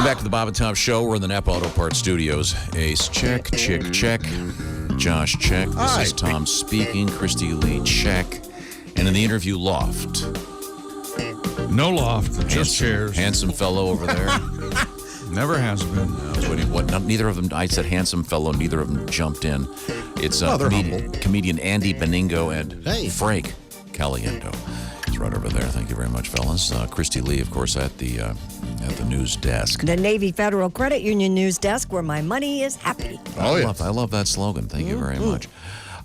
back to the Bob and Tom Show. We're in the Napa Auto Parts Studios. Ace, check. Chick, check. Josh, check. This is Tom speaking. Christy Lee, check. And in the interview loft. No loft, just chairs. Handsome fellow over there. Never has been. Neither of them, I said handsome fellow, neither of them jumped in. It's comedian Andy Beningo and Frank Caliendo. He's right over there. Thank you very much, fellas. Christy Lee, of course, at the news desk. The Navy Federal Credit Union news desk, where my money is happy. I love that slogan. Thank you very much.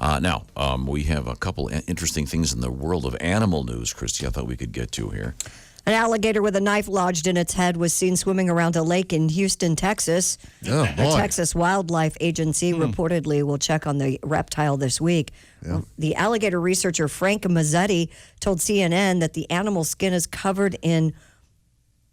Now, we have a couple interesting things in the world of animal news, Christy, I thought we could get to here. An alligator with a knife lodged in its head was seen swimming around a lake in Houston, Texas. Oh, boy. The Texas Wildlife Agency reportedly will check on the reptile this week. Yeah. The alligator researcher Frank Mazzetti told CNN that the animal's skin is covered in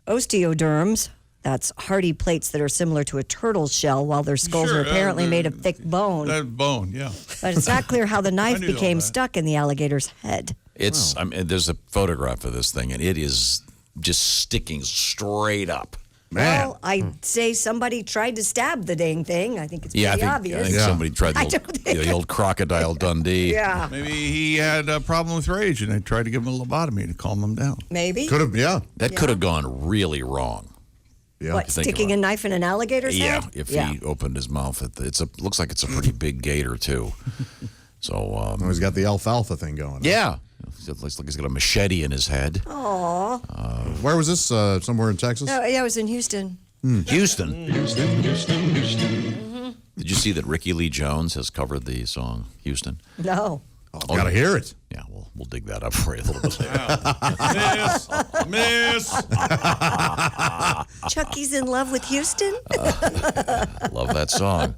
osteoderms. That's hardy plates that are similar to a turtle's shell, while their skulls are apparently made of thick bone. That bone, yeah. But it's not clear how the knife became stuck in the alligator's head. There's a photograph of this thing, and it is just sticking straight up. Man. Well, I'd say somebody tried to stab the dang thing. I think it's pretty obvious. I think somebody tried the old Crocodile Dundee. Yeah. Maybe he had a problem with rage, and they tried to give him a lobotomy to calm him down. Maybe. Could have, That could have gone really wrong. Yeah. What, sticking a knife in an alligator's head? Yeah, if he opened his mouth. Looks like it's a pretty big gator, too. So he's got the alfalfa thing going. Yeah. It looks like he's got a machete in his head. Aww. Where was this? Somewhere in Texas? No, yeah, it was in Houston. Houston. Mm-hmm. Did you see that Ricky Lee Jones has covered the song Houston? No. Gotta hear it. Yeah, we'll dig that up for you a little bit later. Miss. Chucky's in love with Houston? Love that song.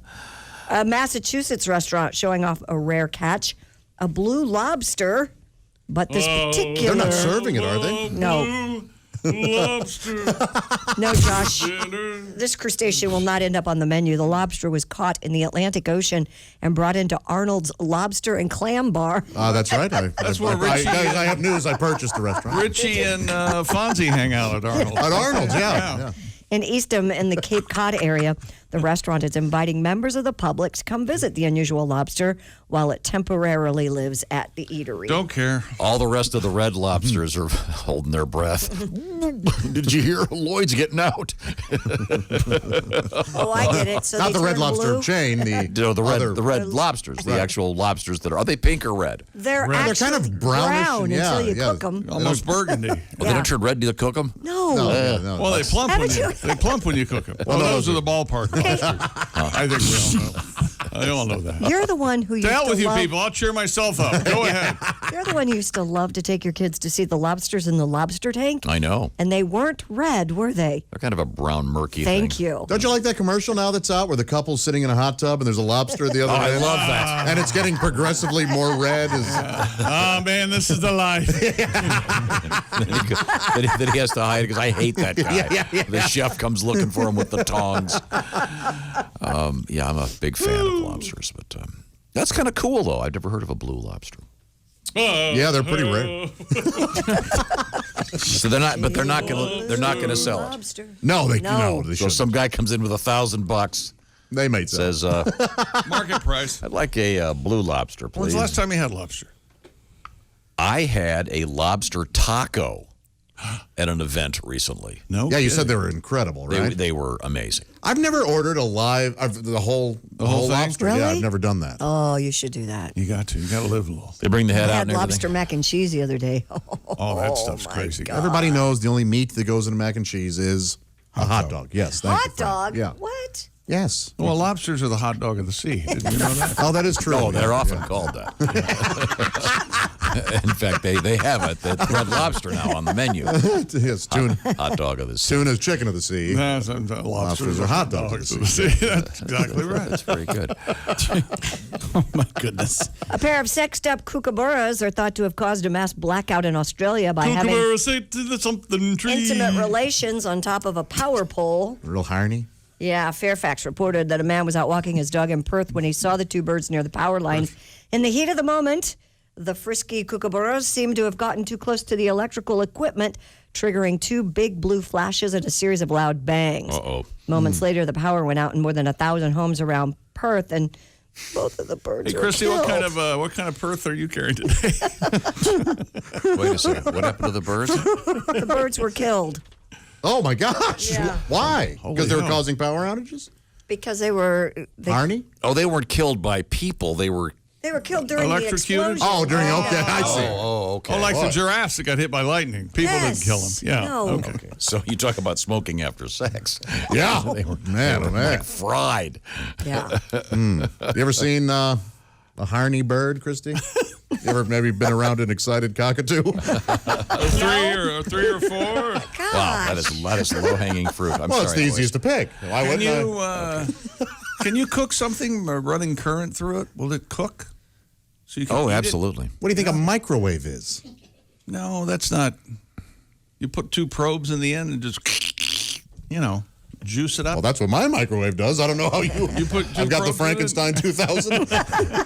A Massachusetts restaurant showing off a rare catch, a blue lobster. But this particular... They're not serving it, are they? No. Lobster. No, Josh. This crustacean will not end up on the menu. The lobster was caught in the Atlantic Ocean and brought into Arnold's Lobster and Clam Bar. That's right. That's where Richie... I have news. I purchased the restaurant. Richie and Fonzie hang out at Arnold's. At Arnold's, yeah. In Eastham, in the Cape Cod area, the restaurant is inviting members of the public to come visit the unusual lobster while it temporarily lives at the eatery. Don't care. All the rest of the red lobsters are holding their breath. Did you hear Lloyd's getting out? Oh, I get it. So not the Red Lobster blue? chain. The red lobsters, the actual lobsters that are they pink or red? They're kind of brownish brown until you cook them. Almost burgundy. They don't turn red. Do you cook them? No. Well, they plump when you cook them. Well, those are the ballpark lobsters. I think we all know. I all know that. You're the one who used to hell with love... you people. I'll cheer myself up. Go ahead. You're the one who used to love to take your kids to see the lobsters in the lobster tank. I know. And they weren't red, were they? They're kind of a brown, murky thing. Thank you. Don't you like that commercial now that's out where the couple's sitting in a hot tub and there's a lobster at the other end? I love that. And it's getting progressively more red. Oh, man, this is the life. then he has to hide because I hate that guy. The chef comes looking for him with the tongs. I'm a big fan of lobsters, but that's kind of cool, though. I've never heard of a blue lobster. Yeah, they're pretty rare. So they're not gonna sell it. Lobster. No, they So some guy comes in with $1,000. They might sell. Says, market price. I'd like a blue lobster, please. When's the last time you had lobster? I had a lobster taco at an event recently. No, you said they were incredible, right? They were amazing. I've never ordered a live the whole lobster. Really? Yeah, I've never done that. Oh, you should do that. You got to live a little. They bring the head I out had and lobster everything. mac and cheese the other day. Oh, that stuff's crazy. God. Everybody knows the only meat that goes in a mac and cheese is a hot dog. Yes, thank you, Hot Frank. dog? Yeah. What? Yes. Well, lobsters are the hot dog of the sea. Didn't you know that? Oh, that is true. Oh, they're often called that. In fact, they have it. The Red Lobster now on the menu. Yes, Hot dog of the sea. tuna's chicken of the sea. No, Lobsters are hot dogs of the sea. That's exactly right. That's very good. Oh, my goodness. A pair of sexed-up kookaburras are thought to have caused a mass blackout in Australia by having intimate relations on top of a power pole. Real irony. Yeah, Fairfax reported that a man was out walking his dog in Perth when he saw the two birds near the power line. In the heat of the moment, The frisky kookaburras seem to have gotten too close to the electrical equipment, triggering 2 big blue flashes and a series of loud bangs. Moments later, the power went out in more than 1,000 homes around Perth, and both of the birds Hey, were Christy, killed. what kind of Perth are you carrying today? Wait a second. What happened to the birds? The birds were killed Oh my gosh! Yeah. Why? Because they were hell. causing power outages. because they were Arnie? Oh, they weren't killed by people. They were. killed during the Electrocuted? explosion. Oh, during okay, I see. Oh, okay. Oh, like Boy. the giraffes that got hit by lightning. People didn't kill them. Yeah. No. Okay. So you talk about smoking after sex. Yeah, They were, man, they were man. like fried. Yeah. You ever seen a Harney bird, Christy? You ever maybe been around an excited cockatoo? Three or four. Wow, that is low hanging fruit. I'm Well, sorry. it's the easiest to pick. Why Can wouldn't I? you can you cook something running current through it? Will it cook? So you can Oh, eat it? absolutely. What do you think a microwave is? No, that's not. You put 2 probes in the end and just, juice it up. Well, that's what my microwave does. I don't know how you. You put 2 I've got the probes in it? Frankenstein 2000.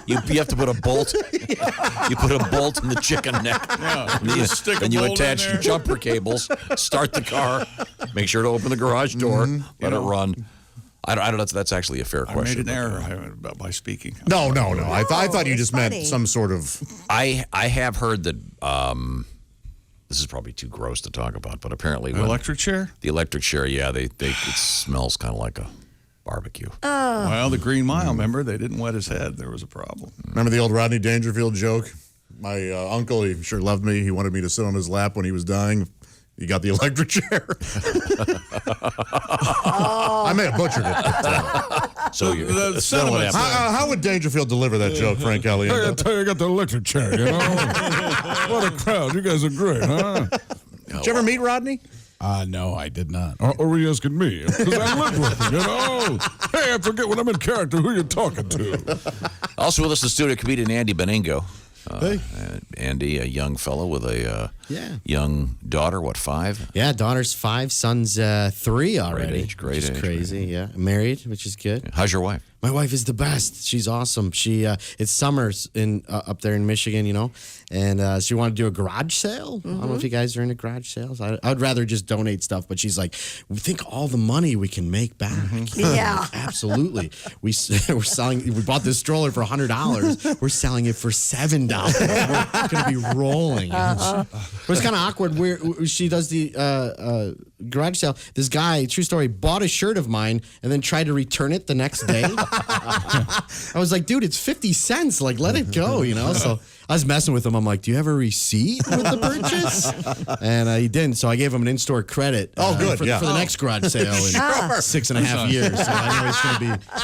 You have to put a bolt. You put a bolt in the chicken neck. Yeah. And you, Stick a and you bolt in attach there. jumper cables. Start the car. Make sure to open the garage door. Let it run. I don't know. That's actually a fair I question. made an error by speaking. No. I thought you it's just funny. meant some sort of. I have heard that this is probably too gross to talk about, but apparently An when electric chair? the electric chair, yeah, it smells kind of like a barbecue. Well, the Green Mile, remember? They didn't wet his head. There was a problem. Remember the old Rodney Dangerfield joke? My uncle, he sure loved me. He wanted me to sit on his lap when he was dying. He got the electric chair. I may have butchered it. So you the what sentiments- happened? How would Dangerfield deliver that joke, Frank Caliendo? tell you, I got the electric chair, What a crowd. You guys are great, huh? Did you ever meet Rodney? No, I did not. Or were you asking me? Because I lived with him, Hey, I forget when I'm in character who you're talking to. Also with us in the studio, comedian Andy Beningo. Hey. Andy, a young fellow with a Yeah. young daughter, what, 5? Yeah, daughter's 5, son's 3 already. Great which is age, crazy, yeah. Married, which is good. How's your wife? My wife is the best. She's awesome. She it's summers in up there in Michigan, and she wanted to do a garage sale. I don't know if you guys are into garage sales. I'd rather just donate stuff, but she's like, we think all the money we can make back. Yeah. Absolutely. We're selling. We bought this stroller for $100. We're selling it for $7. We're gonna be rolling. But it's kind of awkward. Where she does the garage sale. This guy, true story, bought a shirt of mine and then tried to return it the next day. I was like, dude, it's 50 cents. Like, let it go, So I was messing with him. I'm like, do you have a receipt with the purchase? And he didn't. So I gave him an in-store credit. Oh, good, For yeah. the next garage sale in 6.5 years. So I know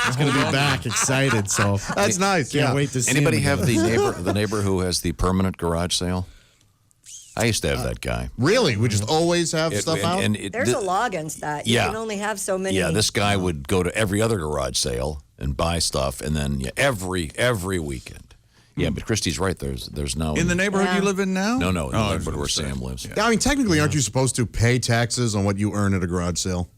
he's gonna be back excited. So That's nice. can't Yeah. wait to see Anybody him have again. the neighbor who has the permanent garage sale? I used to have that guy. Really? We just always have stuff out? There's a law against that. You Yeah. can only have so many. Yeah, this guy would go to every other garage sale and buy stuff, and then every weekend. Yeah, but Christy's right. There's no In the neighborhood Yeah. you live in now? no in the Oh, I was neighborhood gonna where say. Sam lives. Yeah, I mean, technically, aren't you supposed to pay taxes on what you earn at a garage sale?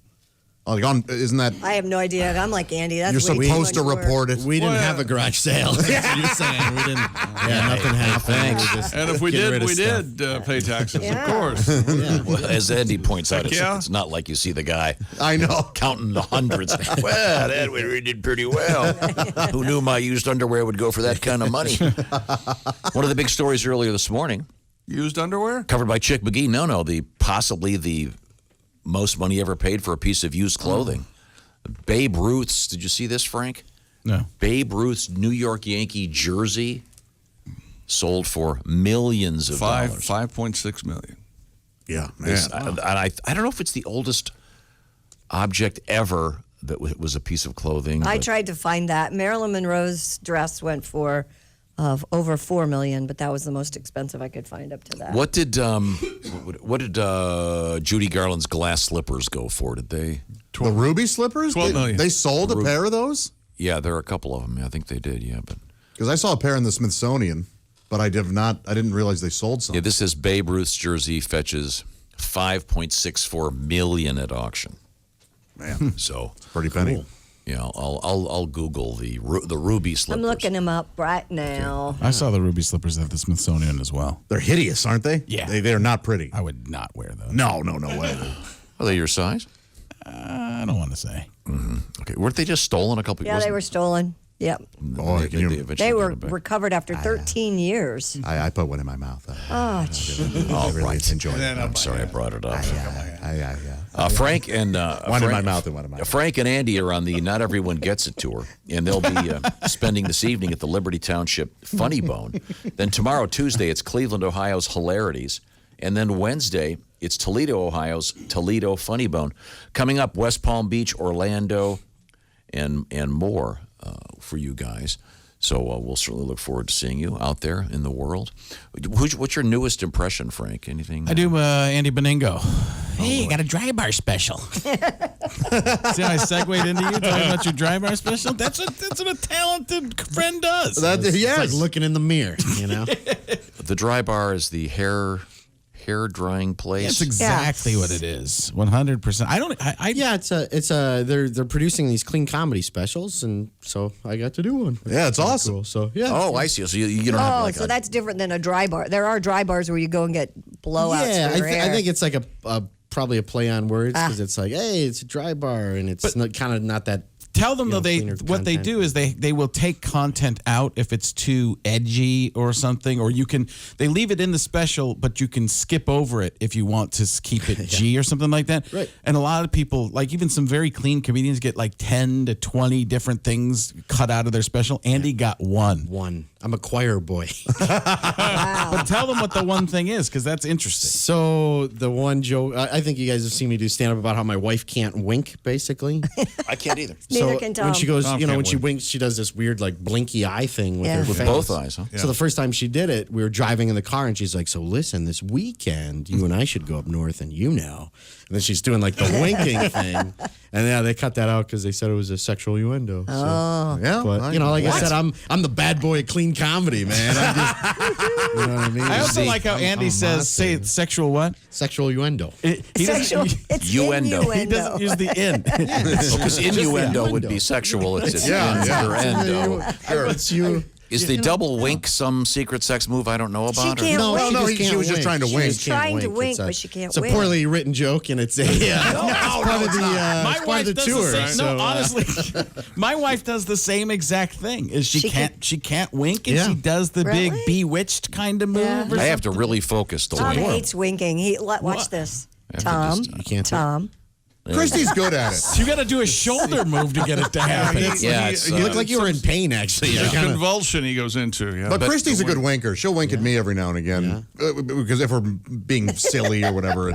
Isn't that I have no idea. I'm like Andy. That's you're way too supposed to much work. report it? We didn't Well, have a garage sale. That's what you're saying. We didn't. Yeah, nothing happened. We just And if we getting did, rid of we stuff. did pay taxes, Yeah. of course. Well, as Andy points out, Yeah. it's not like you see the guy I know. counting the hundreds. Well, that we did pretty well. Who knew my used underwear would go for that kind of money? One of the big stories earlier this morning, Used underwear? covered by Chick McGee. No, possibly the most money ever paid for a piece of used clothing. Babe Ruth's. Did you see this, Frank? No. Babe Ruth's New York Yankee jersey sold for millions of dollars. 5.6 million. Yeah, man. This- I don't know if it's the oldest object ever that was a piece of clothing. I but- tried to find that. Marilyn Monroe's dress went for over $4 million, but that was the most expensive I could find up to that. What did Judy Garland's glass slippers go for? Did they? The ruby slippers? 12 million. They sold a pair of those? Yeah, there are a couple of them. I think they did. Yeah, but Because I saw a pair in the Smithsonian, but I didn't realize they sold some. yeah, this says Babe Ruth's jersey fetches $5.64 million at auction. Man, So pretty penny. Yeah, I'll Google the ruby slippers. I'm looking them up right now. I saw the ruby slippers at the Smithsonian as well. They're hideous, aren't they? Yeah. They're not pretty. I would not wear those. No way. Are they your size? I don't want to say. Okay, weren't they just stolen a couple? Yeah, they were stolen. Yep. They were recovered after 13 years. I put one in my mouth. Oh, gee. All right. Enjoyed it. I'm sorry I brought it up. Frank and one in my mouth and one in my mouth. Frank and Andy are on the Not Everyone Gets It tour, and they'll be spending this evening at the Liberty Township Funny Bone. Then tomorrow, Tuesday, it's Cleveland, Ohio's Hilarities, and then Wednesday, it's Toledo, Ohio's Toledo Funny Bone. Coming up, West Palm Beach, Orlando, and more for you guys. So we'll certainly look forward to seeing you out there in the world. What's your newest impression, Frank? Anything? I do Andy Beningo. Hey, got a dry bar special. See how I segued into you talking about your dry bar special? That's what a talented friend does. It's like looking in the mirror, you know? The dry bar is the hair drying place. That's exactly what it is. 100%. They're producing these clean comedy specials, and so I got to do one. Yeah, it's awesome. Cool. So yeah. Oh, I see. So you don't have like so that's different than a dry bar. There are dry bars where you go and get blowouts. Yeah, for your hair. I think it's like probably a play on words because it's like, hey, it's a dry bar, and it's kind of not that. Tell them, though, cleaner what they content. do is they will take content out if it's too edgy or something, or they leave it in the special, but you can skip over it if you want to keep it G or something like that. Right. And a lot of people, like even some very clean comedians, get like 10 to 20 different things cut out of their special. Andy got one. I'm a choir boy. But tell them what the one thing is, because that's interesting. So the one joke, I think you guys have seen me do stand up about how my wife can't wink, basically. I can't either. Neither can Tom. When she goes, Tom when can't she wink. winks, she does this weird like blinky eye thing with her With face. both eyes, huh? So the first time she did it, we were driving in the car, and she's like, "So listen, this weekend, you and I should go up north, and you know." And then she's doing like the winking thing, and they cut that out because they said it was a sexual innuendo. So, Yeah, but like I said, I'm the bad boy of clean comedy, man. I'm just, you know what I mean? I also like how Andy says, say it's sexual what? Sexual innuendo. Sexual. It's Innuendo. He doesn't use the in. Because innuendo would be sexual. It's innuendo. Sure. It's you. Is the double wink some secret sex move I don't know about? She can't wink. She was just trying to wink. She's trying to wink, but she can't It's a wink. poorly written joke, and it's part of the tour. No, honestly, my wife does the same exact thing. Is she can't wink, and she does the big bewitched kind of move. Yeah. Or I have to really focus to Tom wink. hates winking. Watch this. Tom. You can't. Tom. Christy's good at it. You got to do a shoulder move to get it to happen. You look like you were in pain, actually. Yeah. Convulsion he goes into. Yeah. But Christy's a good winker. She'll wink at me every now and again because if we're being silly or whatever.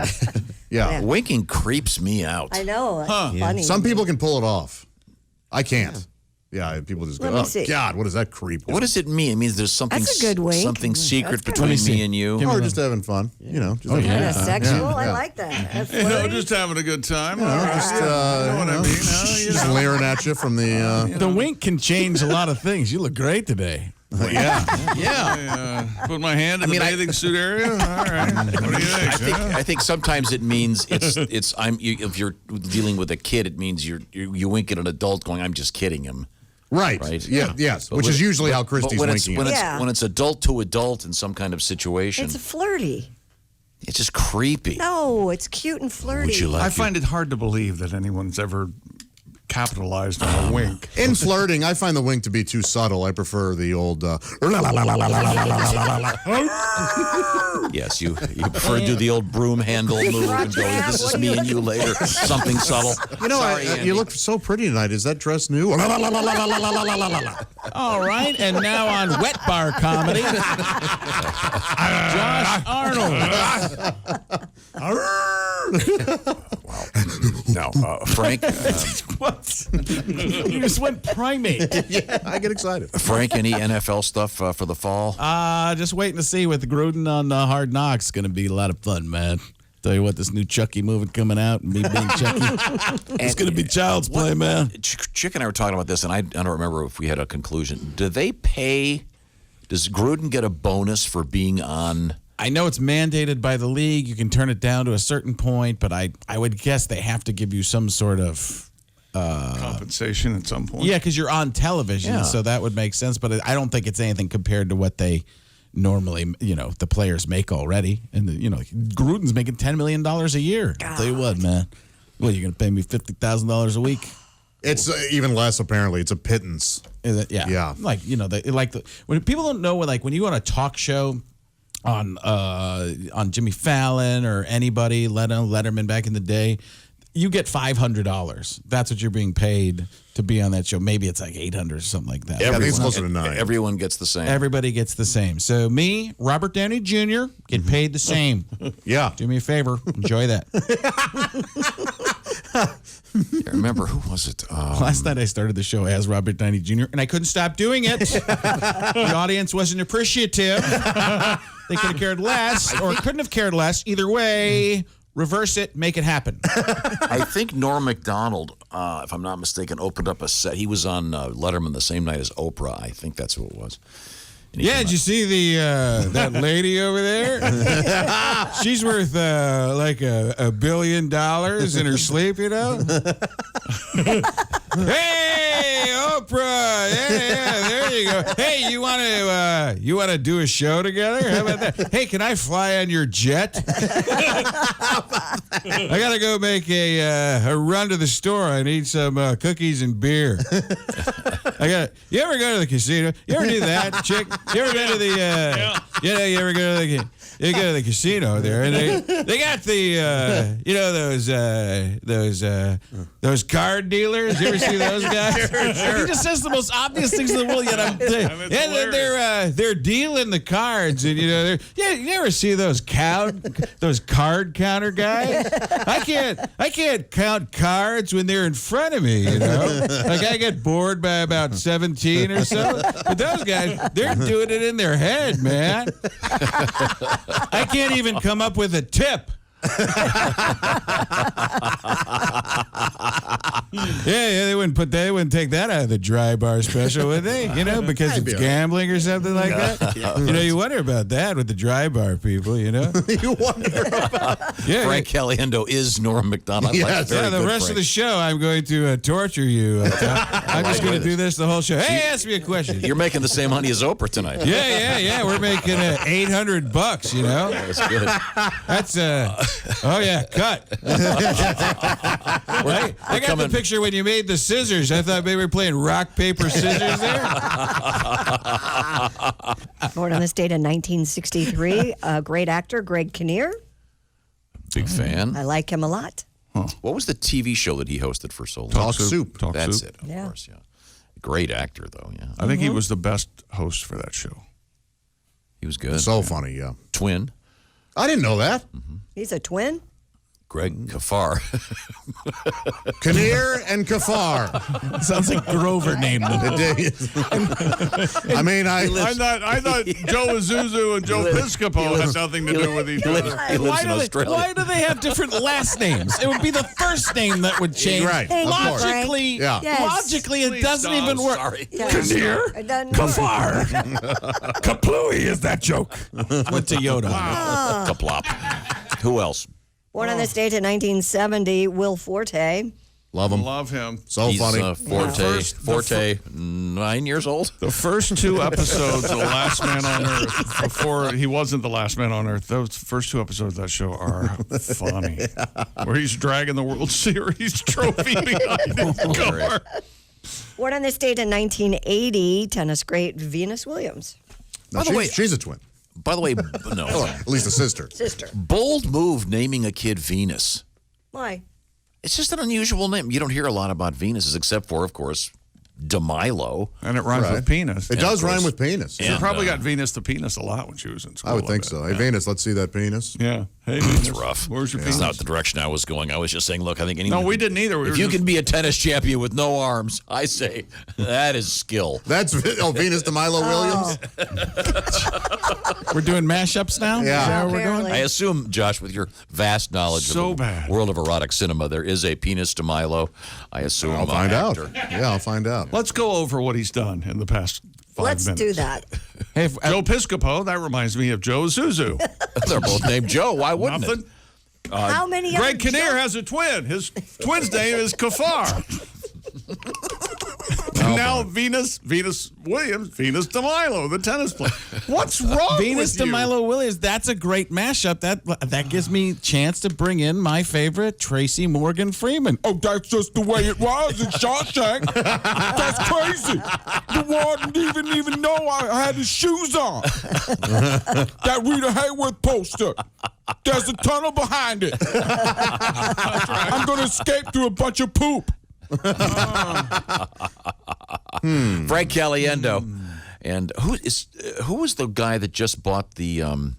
Yeah. Winking creeps me out. I know. Funny. Some people can pull it off. I can't. Yeah, people just go, Let me see. God, what is that creep? What does it mean? It means there's something That's a good wink. something secret That's between good. me and you. Or just having fun, you know. Just having Kind of fun. sexual. Yeah. I like that. That's No, flirty. just having a good time. Just, you know what I mean? Just leering at you from the. The wink can change a lot of things. You look great today. Yeah. Put my hand in the bathing suit area. All right. What do you think? I think sometimes it means if you're dealing with a kid, it means you wink at an adult going, I'm just kidding him. Right. Yeah. Yes. Which is usually how Christy's winking. When it's adult to adult in some kind of situation, It's flirty. it's just creepy. No, it's cute and flirty. Would you like? I find it hard to believe that anyone's ever capitalized on a wink. In flirting, I find the wink to be too subtle. I prefer the old. Yes, you prefer to do the old broom handle move and go, this is me and you later. Something subtle. You know, Sorry, Andy. you look so pretty tonight. Is that dress new? All right, and now on Wet Bar Comedy, Josh Arnold. Now, Frank. What? You just went primate. Yeah, I get excited. Frank, any NFL stuff for the fall? Just waiting to see with Gruden on Hard Knocks. It's going to be a lot of fun, man. Tell you what, this new Chucky movie coming out and me being Chucky. It's going to be child's play, man. Chick and I were talking about this, and I don't remember if we had a conclusion. Does Gruden get a bonus for being on? I know it's mandated by the league. You can turn it down to a certain point, but I would guess they have to give you some sort of compensation at some point. Yeah, because you're on television, so that would make sense. But I don't think it's anything compared to what they normally, the players make already. And, Gruden's making $10 million a year. I'll tell you what, man. Well, you're going to pay me $50,000 a week? It's even less, apparently. It's a pittance. Is it? Yeah. Yeah. When people don't know, when you go on a talk show on Jimmy Fallon or anybody, Letterman back in the day, you get $500. That's what you're being paid to be on that show. Maybe it's like $800 or something like that. I think it's closer to $9. Everyone gets the same. Everybody gets the same. So me, Robert Downey Jr., get paid the same. Yeah. Do me a favor. Enjoy that. I remember, who was it? Last night I started the show as Robert Downey Jr., and I couldn't stop doing it. The audience wasn't appreciative. They could have cared less or couldn't have cared less. Either way, reverse it, make it happen. I think Norm McDonald, if I'm not mistaken, opened up a set. He was on Letterman the same night as Oprah. I think that's who it was. Yeah, did you see that lady over there? She's worth like $1 billion in her sleep, Hey, Oprah! Yeah, there you go. Hey, you want to do a show together? How about that? Hey, can I fly on your jet? I gotta go make a run to the store. I need some cookies and beer. You ever go to the casino? You ever do that, chick? You ever been to the? You ever go to the? You go to the casino there, and they got the those card dealers. You ever see those guys? Sure. He just says the most obvious things in the world. Yet they're dealing the cards, and you ever see those card counter guys? I can't count cards when they're in front of me. Like I get bored by about 17 or so, but those guys, they're doing it in their head, man. I can't even come up with a tip. Yeah, they wouldn't take that out of the dry bar special, would they? Because it's gambling or something like that. You wonder about that with the dry bar people. You wonder about. Yeah, Frank Caliendo is Norm McDonald. The rest of the show, I'm going to torture you. I'm just going to do this the whole show. Hey, ask me a question. You're making the same money as Oprah tonight. Yeah. We're making $800. That's good. That's oh yeah, cut. I got the picture when you made the scissors. I thought maybe we were playing rock, paper, scissors there. Born on this date in 1963, a great actor, Greg Kinnear. Big fan. I like him a lot. What was the TV show that he hosted for so long? Talk Soup. That's it, of course, yeah. Great actor, though, yeah. I think he was the best host for that show. He was good. So funny, yeah. Twin. I didn't know that. He's a twin? Greg Kafar. Kinnear and Kafar. Sounds like Grover named them. I thought Joe Azuzu and Joe Piscopo had nothing to do with each other. He lives in Australia. Why do they have different last names? It would be the first name that would change. Right. Logically, it doesn't even work. Sorry. Kinnear, Kafar, Kaplooey is that joke. Went to Yoda. Kaplop. Who else? Born on this date in 1970, Will Forte. Love him. Love him. So He's, funny. Forte, 9 years old. The first 2 episodes of The Last Man on Earth, before he wasn't the last man on Earth, those first 2 episodes of that show are funny. Where he's dragging the World Series trophy behind his car. Born on this date in 1980, tennis great Venus Williams. No, she's a twin. By the way, no. At least a sister. Bold move naming a kid Venus. Why? It's just an unusual name. You don't hear a lot about Venuses except for, of course, DeMilo. And it rhymes with penis. It does rhyme with penis. She probably got Venus the penis a lot when she was in school. I would think so. Hey, Venus, let's see that penis. Yeah. Hey, It's rough. Where's your That's penis? not the direction I was going. I was just saying, look, I think anyone. No, we didn't either. If you can be a tennis champion with no arms, I say that is skill. That's Venus to Milo Williams. We're doing mashups now? Yeah. Is that where we're going? Apparently. I assume, Josh, with your vast knowledge of the world of erotic cinema, there is a penis to Milo. I assume. I'll find out. Yeah, I'll find out. Let's go over what he's done in the past 5 Let's minutes. do that. Hey, Joe Piscopo, that reminds me of Joe Zuzu. They're both named Joe. Why wouldn't Nothing. it? How many Greg other Kinnear has a twin. His twin's name is Kafar. Now Venus Williams, Venus DeMilo, the tennis player. What's wrong Venus with you? DeMilo Williams, that's a great mashup. That gives me a chance to bring in my favorite, Tracy Morgan Freeman. Oh, that's just the way it was in Shawshank. That's crazy. The warden didn't even know I had his shoes on. That Rita Hayworth poster. There's a tunnel behind it. I'm going to escape through a bunch of poop. Frank Caliendo. And who was the guy that just bought the $2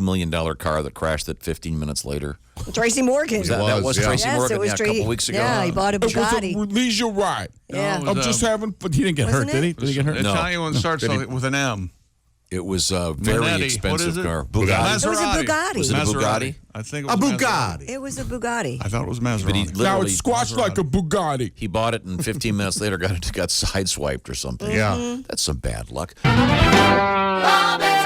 million car that crashed that 15 minutes later? Tracy Morgan. That was Tracy yes, Morgan it was a couple weeks ago. Yeah, he bought a Bugatti. It was a leisure ride. Yeah. I'm just having, but he didn't get hurt, Wasn't did he? it? Did he get hurt? The Italian one starts with an M. It was a very Manetti. expensive What is it? car. It was a Bugatti. Was it a Bugatti? I think it A was Bugatti. It was a Bugatti. I thought it was But he Maserati. Now literally it's squashed like a Bugatti. he bought it and 15 minutes later got sideswiped or something. Yeah. That's some bad luck. Amazes.